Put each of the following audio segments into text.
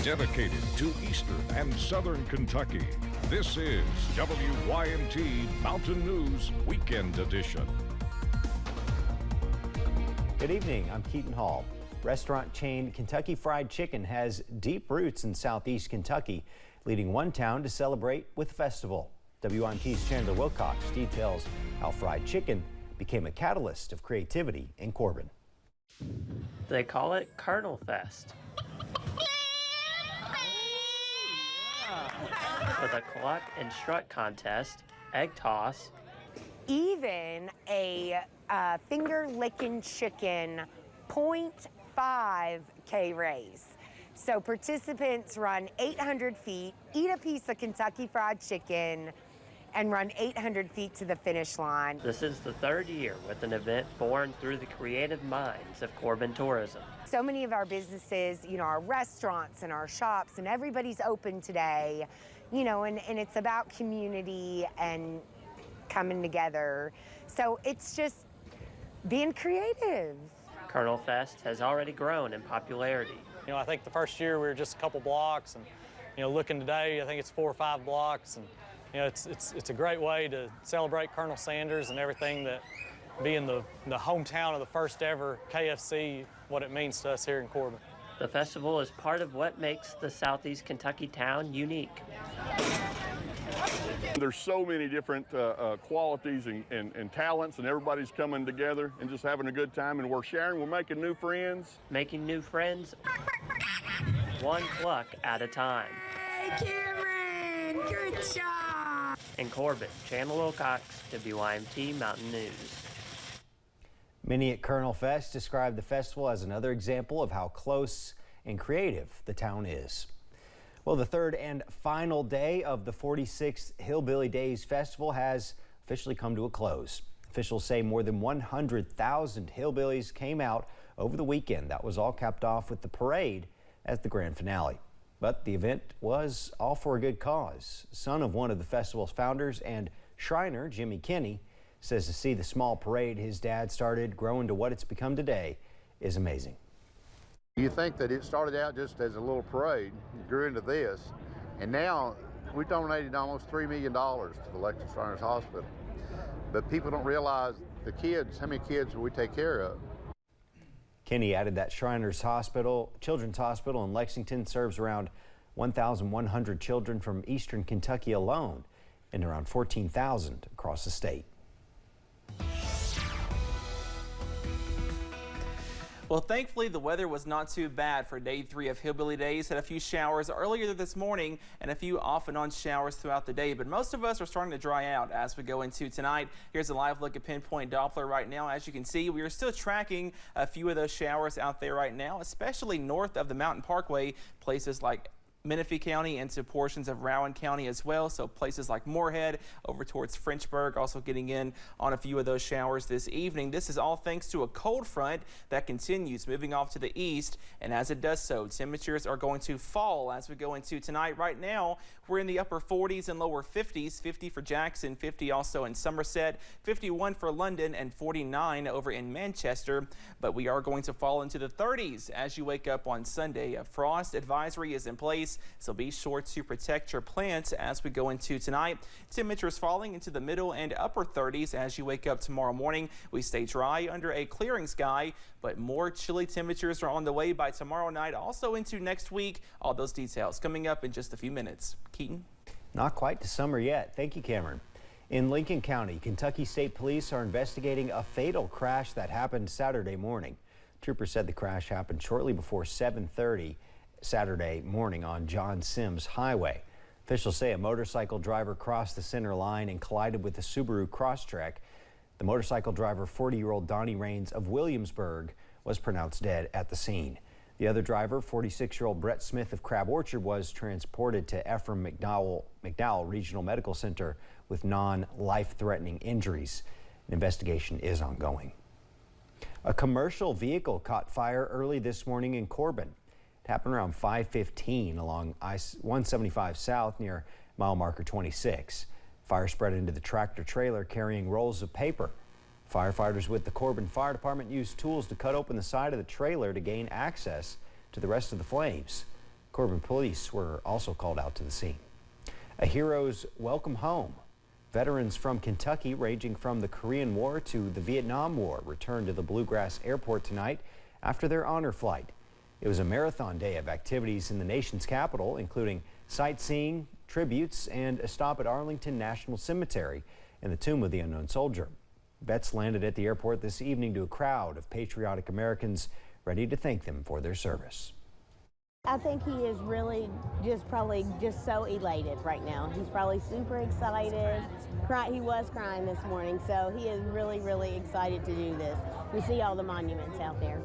Dedicated to Eastern and Southern Kentucky, this is WYMT Mountain News Weekend Edition. Good evening, I'm Keaton Hall. Restaurant chain Kentucky Fried Chicken has deep roots in southeast Kentucky, leading one town to celebrate with a festival. WYMT's Chandler Wilcox details how fried chicken became a catalyst of creativity in Corbin. They call it Colonel Fest. With a cluck and strut contest, egg toss, even a finger-licking chicken 0.5K race. So participants run 800 feet, eat a piece of Kentucky Fried Chicken, and run 800 feet to the finish line. This is the third year with an event born through the creative minds of Corbin tourism. So many of our businesses, our restaurants and our shops, and everybody's open today, and it's about community and coming together. So it's just being creative. Colonel Fest has already grown in popularity. I think the first year we were just a couple blocks, and looking today, I think it's 4 or 5 blocks, and it's a great way to celebrate Colonel Sanders and everything that being the hometown of the first ever KFC, what it means to us here in Corbin. The festival is part of what makes the southeast Kentucky town unique. There's so many different qualities and talents, and everybody's coming together and just having a good time, and we're sharing, we're making new friends. Making new friends one cluck at a time. Hey, Cameron, good job. In Corbin, Chandler Wilcox, WYMT Mountain News. Many at Colonel Fest described the festival as another example of how close and creative the town is. Well, the third and final day of the 46th Hillbilly Days Festival has officially come to a close. Officials say more than 100,000 hillbillies came out over the weekend. That was all capped off with the parade as the grand finale. But the event was all for a good cause. Son of one of the festival's founders and Shriner, Jimmy Kinney, says to see the small parade his dad started grow into what it's become today is amazing. You think that it started out just as a little parade, grew into this, and now we donated almost $3 million to the Lexington Shriners Hospital. But people don't realize the kids, how many kids we take care of. Kinney added that Shriners Hospital, Children's Hospital in Lexington serves around 1,100 children from eastern Kentucky alone and around 14,000 across the state. Well, thankfully, the weather was not too bad for day 3 of Hillbilly Days. Had a few showers earlier this morning and a few off and on showers throughout the day, but most of us are starting to dry out as we go into tonight. Here's a live look at Pinpoint Doppler right now. As you can see, we are still tracking a few of those showers out there right now, especially north of the Mountain Parkway, places like Menifee County into portions of Rowan County as well. So places like Moorhead over towards Frenchburg also getting in on a few of those showers this evening. This is all thanks to a cold front that continues moving off to the east. And as it does so, temperatures are going to fall as we go into tonight. Right now, we're in the upper 40s and lower 50s, 50 for Jackson, 50 also in Somerset, 51 for London, and 49 over in Manchester. But we are going to fall into the 30s as you wake up on Sunday. A frost advisory is in place, so be sure to protect your plants as we go into tonight. Temperatures falling into the middle and upper 30s as you wake up tomorrow morning. We stay dry under a clearing sky, but more chilly temperatures are on the way by tomorrow night, also into next week. All those details coming up in just a few minutes. Keaton? Not quite to summer yet. Thank you, Cameron. In Lincoln County, Kentucky State Police are investigating a fatal crash that happened Saturday morning. Troopers said the crash happened shortly before 7:30 Saturday morning on John Sims Highway. Officials say a motorcycle driver crossed the center line and collided with the Subaru Crosstrek. The motorcycle driver, 40-year-old Donnie Rains of Williamsburg, was pronounced dead at the scene. The other driver, 46-year-old Brett Smith of Crab Orchard, was transported to Ephraim McDowell Regional Medical Center with non-life-threatening injuries. An investigation is ongoing. A commercial vehicle caught fire early this morning in Corbin. It happened around 5:15 along I-175 South near mile marker 26. Fire spread into the tractor trailer carrying rolls of paper. Firefighters with the Corbin Fire Department used tools to cut open the side of the trailer to gain access to the rest of the flames. Corbin Corbin police were also called out to the scene. A hero's welcome home. Veterans from Kentucky, ranging from the Korean War to the Vietnam War, returned to the Bluegrass Airport tonight after their honor flight. It was a marathon day of activities in the nation's capital, including sightseeing, tributes, and a stop at Arlington National Cemetery and the Tomb of the Unknown Soldier. Vets landed at the airport this evening to a crowd of patriotic Americans ready to thank them for their service. I think he is really probably so elated right now. He's probably super excited. He was crying this morning, so he is really, really excited to do this. We see all the monuments out there.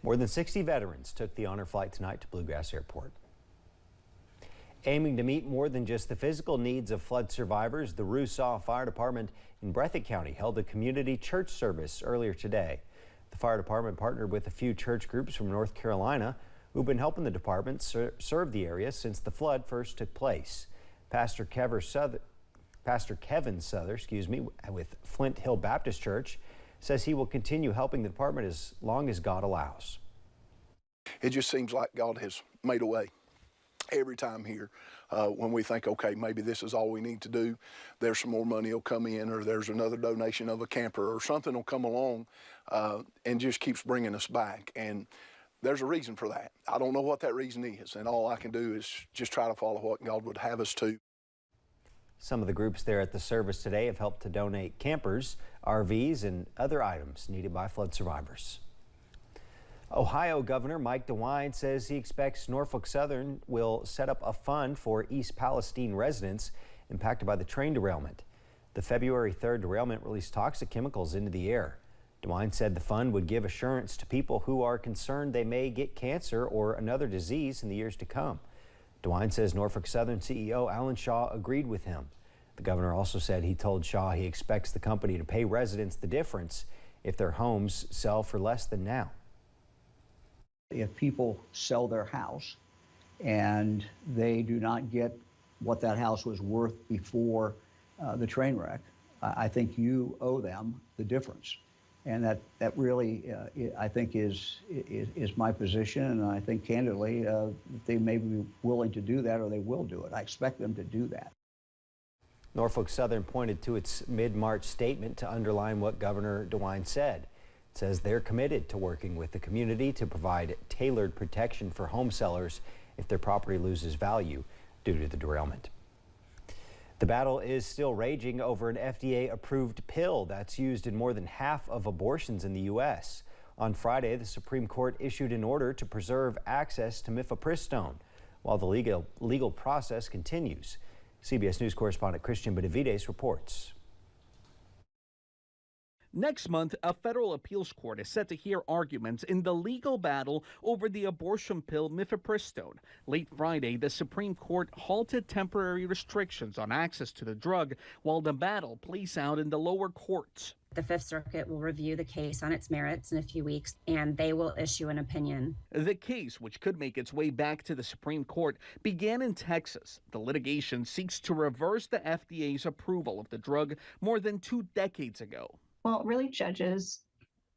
More than 60 veterans took the honor flight tonight to Bluegrass Airport. Aiming to meet more than just the physical needs of flood survivors, the Rusaw Fire Department in Breathitt County held a community church service earlier today. The fire department partnered with a few church groups from North Carolina who've been helping the department serve the area since the flood first took place. Pastor Kevin Souther, with Flint Hill Baptist Church, says he will continue helping the department as long as God allows. It just seems like God has made a way every time here. When we think, okay, maybe this is all we need to do, there's some more money will come in, or there's another donation of a camper, or something will come along and just keeps bringing us back. And there's a reason for that. I don't know what that reason is, and all I can do is just try to follow what God would have us to. Some of the groups there at the service today have helped to donate campers, RVs, and other items needed by flood survivors. Ohio Governor Mike DeWine says he expects Norfolk Southern will set up a fund for East Palestine residents impacted by the train derailment. The February 3rd derailment released toxic chemicals into the air. DeWine said the fund would give assurance to people who are concerned they may get cancer or another disease in the years to come. DeWine says Norfolk Southern CEO Alan Shaw agreed with him. The governor also said he told Shaw he expects the company to pay residents the difference if their homes sell for less than now. If people sell their house and they do not get what that house was worth before the train wreck, I think you owe them the difference. And that really, I think, is my position. And I think, candidly, they may be willing to do that, or they will do it. I expect them to do that. Norfolk Southern pointed to its mid-March statement to underline what Governor DeWine said. It says they're committed to working with the community to provide tailored protection for home sellers if their property loses value due to the derailment. The battle is still raging over an FDA-approved pill that's used in more than half of abortions in the U.S. On Friday, the Supreme Court issued an order to preserve access to mifepristone while the legal process continues. CBS News correspondent Christian Benavides reports. Next month, a federal appeals court is set to hear arguments in the legal battle over the abortion pill mifepristone. Late Friday, the Supreme Court halted temporary restrictions on access to the drug while the battle plays out in the lower courts. The Fifth Circuit will review the case on its merits in a few weeks, and they will issue an opinion. The case, which could make its way back to the Supreme Court, began in Texas. The litigation seeks to reverse the FDA's approval of the drug more than 2 decades ago. Well, really, judges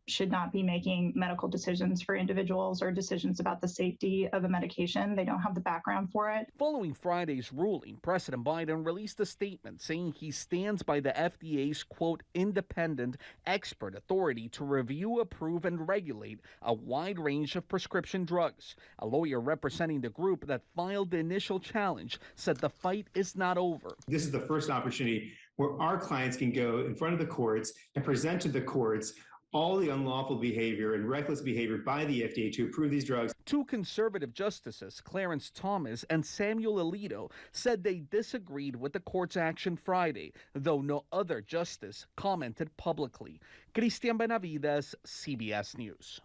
should not be making medical decisions for individuals or decisions about the safety of a medication. They don't have the background for it. Following Friday's ruling, President Biden released a statement saying he stands by the FDA's, quote, independent expert authority to review, approve, and regulate a wide range of prescription drugs. A lawyer representing the group that filed the initial challenge said the fight is not over. This is the first opportunity where our clients can go in front of the courts and present to the courts all the unlawful behavior and reckless behavior by the FDA to approve these drugs. 2 conservative justices, Clarence Thomas and Samuel Alito, said they disagreed with the court's action Friday, though no other justice commented publicly. Christian Benavides, CBS News.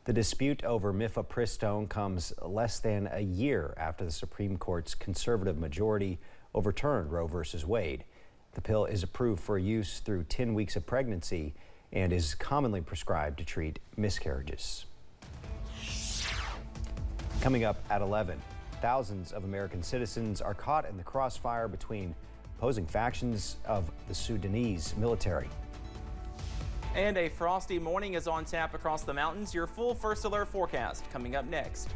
The dispute over mifepristone comes less than a year after the Supreme Court's conservative majority overturned Roe v. Wade. The pill is approved for use through 10 weeks of pregnancy and is commonly prescribed to treat miscarriages. Coming up at 11, thousands of American citizens are caught in the crossfire between opposing factions of the Sudanese military. And a frosty morning is on tap across the mountains. Your full first alert forecast coming up next.